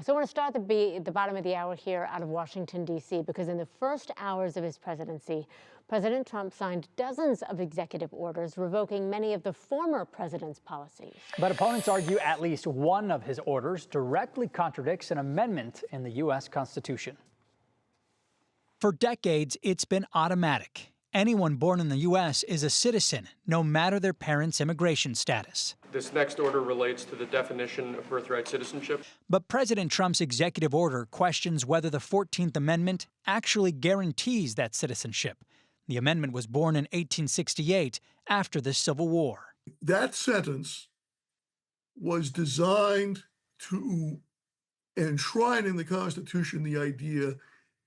So I want to start at the bottom of the hour here out of Washington, D.C., because in the first hours of his presidency, President Trump signed dozens of executive orders revoking many of the former president's policies. But opponents argue at least one of his orders directly contradicts an amendment in the U.S. Constitution. For decades, it's been automatic. Anyone born in the U.S. is a citizen, no matter their parents' immigration status. This next order relates to the definition of birthright citizenship. But President Trump's executive order questions whether the 14th Amendment actually guarantees that citizenship. The amendment was born in 1868 after the Civil War. That sentence was designed to enshrine in the Constitution the idea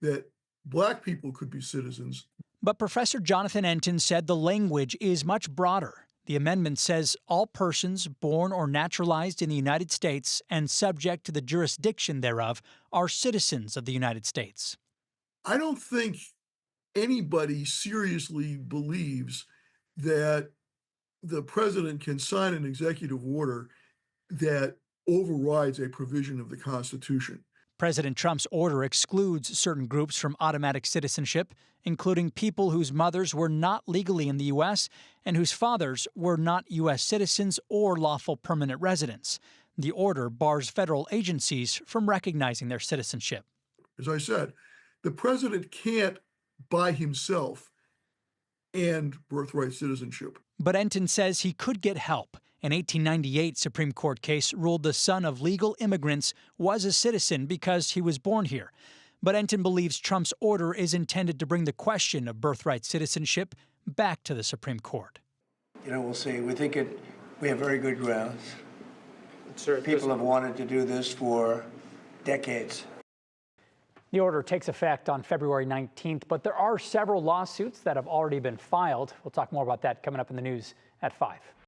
that Black people could be citizens. But Professor Jonathan Enton said the language is much broader. The amendment says all persons born or naturalized in the United States and subject to the jurisdiction thereof are citizens of the United States. I don't think anybody seriously believes that the president can sign an executive order that overrides a provision of the Constitution. President Trump's order excludes certain groups from automatic citizenship, including people whose mothers were not legally in the U.S. and whose fathers were not U.S. citizens or lawful permanent residents. The order bars federal agencies from recognizing their citizenship. As I said, the president can't by himself end birthright citizenship. But Enton says he could get help. An 1898 Supreme Court case ruled the son of legal immigrants was a citizen because he was born here. But Enton believes Trump's order is intended to bring the question of birthright citizenship back to the Supreme Court. We'll see. We have very good grounds. People have wanted to do this for decades. The order takes effect on February 19th, but there are several lawsuits that have already been filed. We'll talk more about that coming up in the news at 5.